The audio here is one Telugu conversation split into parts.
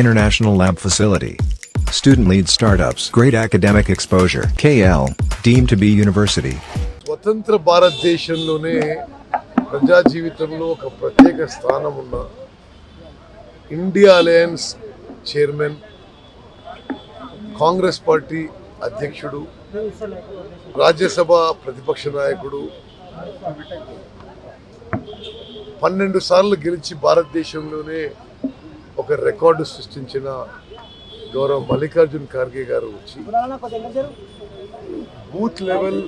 International lab facility. Student-led startups. Great academic exposure. KL, deemed to be university. స్వతంత్ర భారతదేశంలోనే ప్రజా జీవితంలో ఒక ప్రత్యేక స్థానం ఉన్న India alliance chairman, Congress party అధ్యక్షుడు, రాజ్యసభ ప్రతిపక్ష నాయకుడు, 12 సార్లు గెలిచి భారతదేశంలోనే ఒక రికార్డు సృష్టించిన గౌరవ మల్లికార్జున్ ఖార్గే గారు వచ్చి బూత్ లెవెల్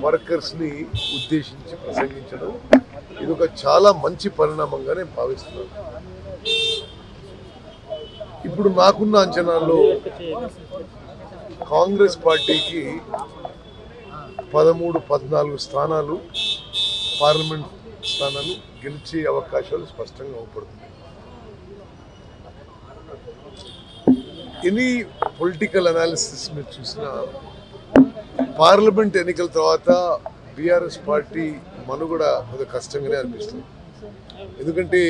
వర్కర్స్ని ఉద్దేశించి ప్రసంగించడం ఇది ఒక చాలా మంచి పరిణామంగా నేను భావిస్తున్నాను. ఇప్పుడు నాకున్న అంచనాల్లో కాంగ్రెస్ పార్టీకి 13-14 స్థానాలు, పార్లమెంట్ స్థానాలు గెలిచే అవకాశాలు స్పష్టంగా అవపడుతుంది. ఎనీ పొలిటికల్ అనాలిసిస్ మీరు చూసిన పార్లమెంట్ ఎన్నికల తర్వాత బీఆర్ఎస్ పార్టీ మనుగడ కొద్దిగా కష్టంగానే అనిపిస్తుంది. ఎందుకంటే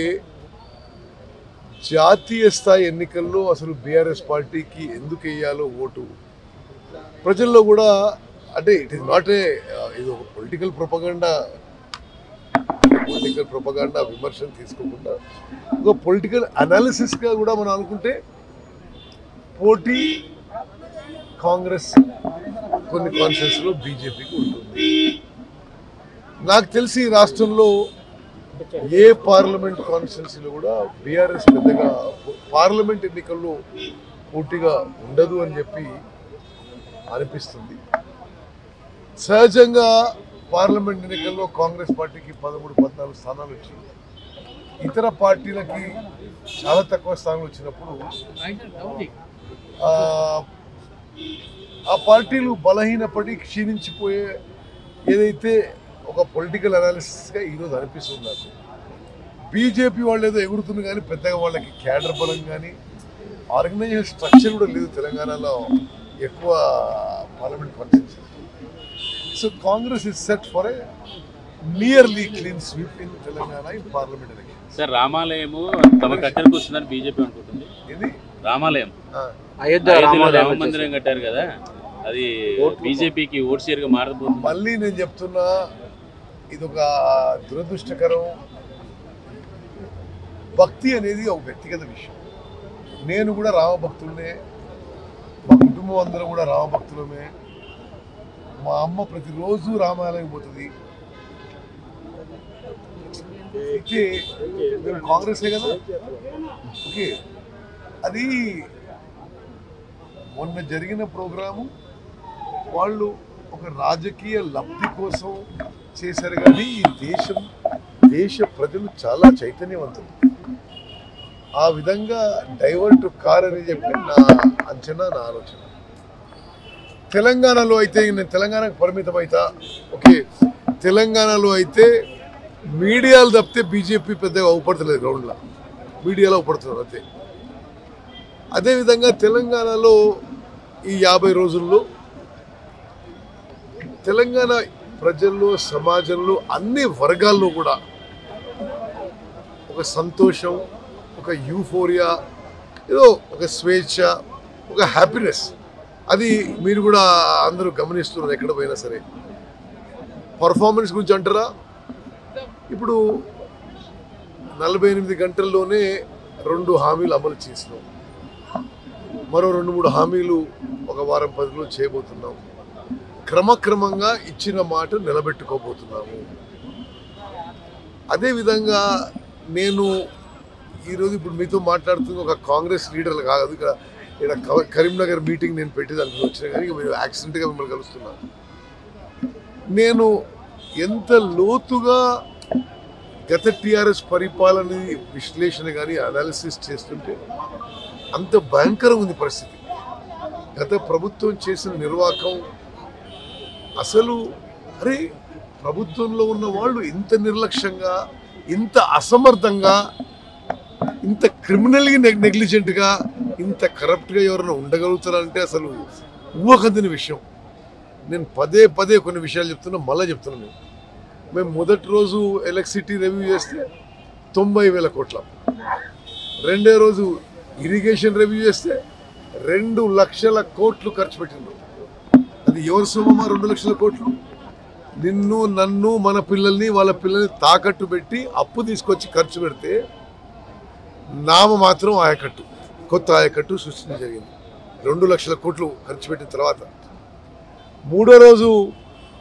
జాతీయ స్థాయి ఎన్నికల్లో అసలు బీఆర్ఎస్ పార్టీకి ఎందుకు వేయాలో ఓటు ప్రజల్లో కూడా, అంటే ఇట్ ఈస్ నాట్ ఇది ఒక పొలిటికల్ ప్రొపగండా విమర్శను తీసుకోకుండా ఒక పొలిటికల్ అనాలిసిస్గా కూడా మనం అనుకుంటే పోటీ కాంగ్రెస్ కొన్ని కాన్స్టిట్యూన్సీలో బీజేపీకి ఉంటుంది. నాకు తెలిసి రాష్ట్రంలో ఏ పార్లమెంట్ కాన్స్టిట్యూన్సీలో కూడా బీఆర్ఎస్ పెద్దగా పార్లమెంట్ ఎన్నికల్లో పోటీగా ఉండదు అని చెప్పి అనిపిస్తుంది. సహజంగా పార్లమెంట్ ఎన్నికల్లో కాంగ్రెస్ పార్టీకి 13-14 స్థానాలు వచ్చి ఇతర పార్టీలకి చాలా తక్కువ స్థానాలు వచ్చినప్పుడు ఆ పార్టీలు బలహీనపడి క్షీణించిపోయే ఏదైతే ఒక పొలిటికల్ అనాలిసిస్గా ఈరోజు అనిపిస్తుంది నాకు. బీజేపీ వాళ్ళు ఏదో ఎగురుతుంది కానీ పెద్దగా వాళ్ళకి క్యాడర్ బలం కానీ ఆర్గనైజేషన్ స్ట్రక్చర్ కూడా లేదు తెలంగాణలో ఎక్కువ parliament constituency. So Congress is set for a nearly clean sweep in Telangana in parliament election. Sir, రామాలయము తమ కట్టెలకు వస్తుందని బీజేపీ అనుకుంటుంది. ఇది రామాలయం, అయోధ్యలో రామ మందిరం కట్టారు కదా, అది బీజేపీకి ఓట్ షేర్గా మారబోతుంది. మళ్ళీ నేను చెప్తున్నా, ఇది ఒక దురదృష్టకరం. భక్తి అనేది ఒక వ్యక్తిగత విషయం. నేను కూడా రామభక్తులనే, మా కుటుంబం అందరం కూడా రామభక్తులమే. మా అమ్మ ప్రతిరోజు రామాలయం పోతుంది. అయితే మేము కాంగ్రెసే కదా. ఓకే, అది మొన్న జరిగిన ప్రోగ్రాము వాళ్ళు ఒక రాజకీయ లబ్ధి కోసం చేశారు కానీ ఈ దేశ ప్రజలు చాలా చైతన్యవంతులు. ఆ విధంగా డైవర్ట్ కారని చెప్పి నా అంచనా, నా ఆలోచన. తెలంగాణలో అయితే నేను తెలంగాణకు పరిమితం అవుతా. ఓకే, తెలంగాణలో అయితే మీడియాలు తప్పితే బీజేపీ పెద్దగా అవుపడతలేదు. గ్రౌండ్లో మీడియాలో అవుపడుతున్నారు అంతే. అదేవిధంగా తెలంగాణలో ఈ 50 రోజుల్లో తెలంగాణ ప్రజల్లో, సమాజంలో అన్ని వర్గాల్లో కూడా ఒక సంతోషం, ఒక యూఫోరియా, ఏదో ఒక స్వేచ్ఛ, ఒక హ్యాపీనెస్, అది మీరు కూడా అందరూ గమనిస్తున్నారు ఎక్కడ పోయినా సరే. పర్ఫార్మెన్స్ గురించి అంటారా, ఇప్పుడు 48 గంటల్లోనే 2 హామీలు అమలు చేసినాం. మరో 2-3 హామీలు ఒక వారం 10 రోజులు చేయబోతున్నాం. క్రమక్రమంగా ఇచ్చిన మాట నిలబెట్టుకోబోతున్నాము. అదేవిధంగా నేను ఈరోజు ఇప్పుడు మీతో మాట్లాడుతున్న ఒక కాంగ్రెస్ లీడర్లు కాదు. ఇక్కడ కరీంనగర్ మీటింగ్ నేను పెట్టేదానికి వచ్చినా కానీ మీరు యాక్సిడెంట్గా మిమ్మల్ని కలుస్తున్నాను. నేను ఎంత లోతుగా గత టీఆర్ఎస్ పరిపాలన విశ్లేషణ కానీ అనాలిసిస్ చేస్తుంటే అంత భయంకరంగా ఉంది పరిస్థితి. గత ప్రభుత్వం చేసిన నిర్వాహకం అసలు, అరే ప్రభుత్వంలో ఉన్న వాళ్ళు ఇంత నిర్లక్ష్యంగా, ఇంత అసమర్థంగా, ఇంత క్రిమినల్గా నెగ్లిజెంట్గా, ఇంత కరప్ట్గా ఎవరైనా ఉండగలుగుతారంటే అసలు ఊహకందిన విషయం. నేను పదే కొన్ని విషయాలు చెప్తున్నా, మళ్ళీ చెప్తున్నాను. మేము మొదటి రోజు ఎలక్ట్రిసిటీ రివ్యూ చేస్తే 90,000 కోట్ల, రెండో రోజు ఇరిగేషన్ రెవెన్యూ చేస్తే 2 లక్షల కోట్లు ఖర్చు పెట్టిండ్రు. అది ఎవరి సొమ్మా 2 లక్షల కోట్లు? నిన్ను నన్ను మన పిల్లల్ని వాళ్ళ పిల్లల్ని తాకట్టు పెట్టి అప్పు తీసుకొచ్చి ఖర్చు పెడితే మాత్రం ఆయకట్టు, కొత్త ఆయకట్టు సృష్టించడం జరిగింది. 2 లక్షల కోట్లు ఖర్చు పెట్టిన తర్వాత 3వ రోజు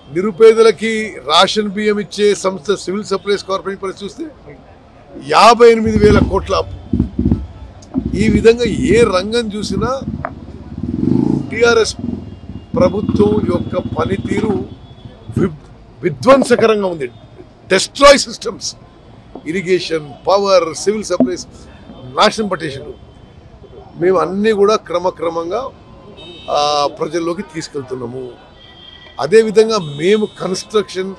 నిరుపేదలకి రేషన్ బియ్యం ఇచ్చే సంస్థ సివిల్ సప్లైస్ కార్పొరేషన్ పరిస్థితి చూస్తే 58,000 కోట్ల అప్పు. ఈ విధంగా ఏ రంగం చూసినా టిఆర్ఎస్ ప్రభుత్వం యొక్క పనితీరు విధ్వంసకరంగా ఉంది. Destroy systems, irrigation, power, civil supplies నాశనం పట్టేసారు. మేము అన్నీ కూడా క్రమక్రమంగా ప్రజల్లోకి తీసుకెళ్తున్నాము. అదేవిధంగా మేము కన్స్ట్రక్షన్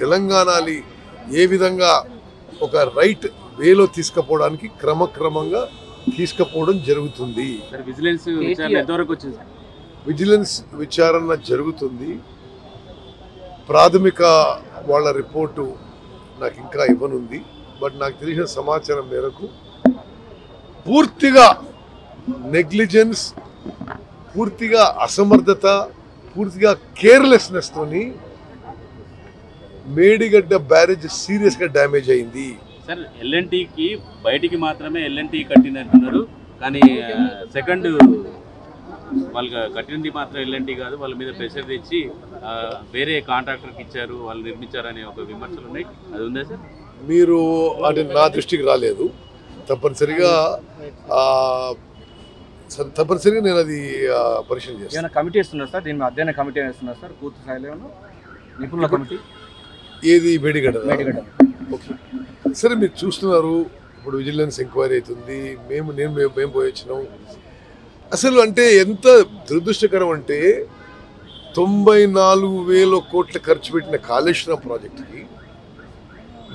తెలంగాణని ఏ విధంగా ఒక రైట్ వేలో తీసుకుపోవడానికి క్రమక్రమంగా తీసుకుపోవడం జరుగుతుంది. విజిలెన్స్ విచారణ జరుగుతుంది. ప్రాథమిక వాళ్ళ రిపోర్టు నాకు ఇంకా ఇవ్వనుంది. బట్ నాకు తెలిసిన సమాచారం మేరకు పూర్తిగా నెగ్లిజెన్స్, పూర్తిగా అసమర్థత, పూర్తిగా కేర్లెస్నెస్ తోని మేడిగడ్డ బ్యారేజ్ సీరియస్ గా డ్యామేజ్ అయింది. సార్ ఎల్ఎన్టీకి బయటికి మాత్రమే ఎల్ఎన్టీ కట్టినట్టున్నారు, కానీ సెకండ్ వాళ్ళు కట్టినది మాత్రం ఎల్ఎన్టీ కాదు, వాళ్ళ మీద ప్రెషర్ తెచ్చి వేరే కాంట్రాక్టర్కి ఇచ్చారు, వాళ్ళు నిర్మించారు అనే ఒక విమర్శలు ఉన్నాయి. అది ఉందా సార్? మీరు అంటే నా దృష్టికి రాలేదు. తప్పనిసరిగా నేను అది పరిశీలన చేస్తాను. కమిటీ ఇస్తున్నారు సార్, దీని అధ్యయన కమిటీ వేస్తున్నారు సార్, పూర్తి స్థాయిలో నిపుణుల కమిటీ. ఏది మేడిగడ్డ? ఓకే, సరే మీరు చూస్తున్నారు. ఇప్పుడు విజిలెన్స్ ఎంక్వైరీ అవుతుంది. మేము పోయి వచ్చినాం. అసలు అంటే ఎంత దురదృష్టకరం అంటే 94,000 కోట్లు ఖర్చు పెట్టిన కాళేశ్వరం ప్రాజెక్టుకి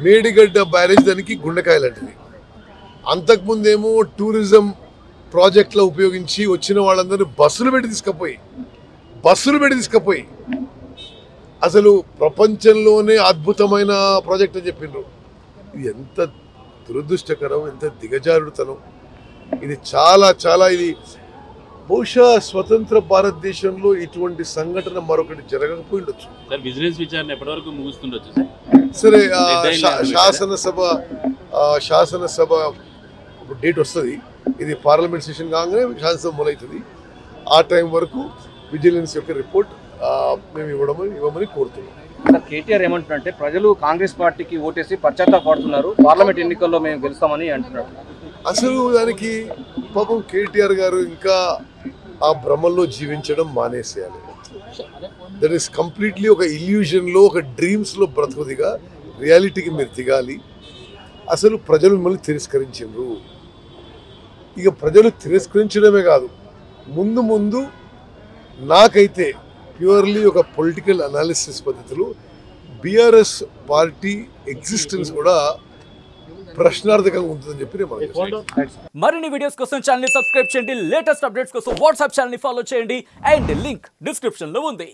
మేడిగడ్డ బ్యారేజ్ దానికి గుండెకాయ లాంటిది. అంతకుముందేమో టూరిజం ప్రాజెక్టులో ఉపయోగించి వచ్చిన వాళ్ళందరూ బస్సులు పెట్టి తీసుకుపోయి అసలు ప్రపంచంలోనే అద్భుతమైన ప్రాజెక్ట్ అని చెప్పిండ్రు. ఇది ఎంత దురదృష్టకరం, ఎంత దిగజారుడుతనం. ఇది చాలా చాలా ఇది బహుశా స్వతంత్ర భారతదేశంలో ఇటువంటి సంఘటన మరొకటి జరగకపోయిండొచ్చు. విజిలెన్స్ విచారణ ఎప్పటి వరకు ముగుస్తుండొచ్చు? సరే, శాసనసభ డేట్ వస్తుంది. ఇది పార్లమెంట్ సెషన్ కాగానే శాసనసభ మొదలవుతుంది. ఆ టైం వరకు విజిలెన్స్ యొక్క రిపోర్ట్ మేము ఇవ్వమని కోరుతున్నాం. కేటీఆర్ ఏమంటున్నారంటే ప్రజలు కాంగ్రెస్ పార్టీకి ఓటేసి పశ్చాత్తాపడుతున్నారు, పార్లమెంట్ ఎన్నికల్లో మేము గెలుస్తామని అంటున్నారు. అసలు దానికి పాపం కేటీఆర్ గారు ఇంకా ఆ భ్రమల్లో జీవించడం మానేసేయాలి. దట్ ఈస్ కంప్లీట్లీ ఒక ఇల్యూజన్లో, ఒక డ్రీమ్స్లో బ్రతుకుదిగా రియాలిటీకి మీరు దిగాలి. అసలు ప్రజలు మిమ్మల్ని తిరస్కరించారు. ఇక ప్రజలు తిరస్కరించడమే కాదు, ముందు నాకైతే ప్యూర్లీ ఒక పొలిటికల్ అనాలిసిస్ పద్ధతిలో బీఆర్ఎస్ పార్టీ ఎగ్జిస్టెన్స్ కూడా ప్రశ్నార్థకంగా ఉంటుందని చెప్పి మరిన్ని వీడియోస్ కోసం ఛానల్ ని సబ్స్క్రైబ్ చేయండి. లేటెస్ట్ అప్డేట్స్ కోసం వాట్సాప్ ఛానల్ ని ఫాలో చేయండి. అండ్ లింక్ డిస్క్రిప్షన్ లో ఉంది.